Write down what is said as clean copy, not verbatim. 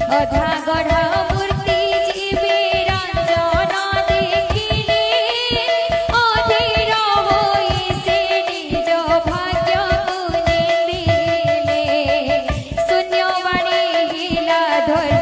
অধা গঢ়া মূর্তি জীবে ৰঞ্জন দেখিলে অধীৰ হৈ সে নিজ ভাগ্যକୁ নিন্দিলে শূন্যবাণী হিলা ধৰি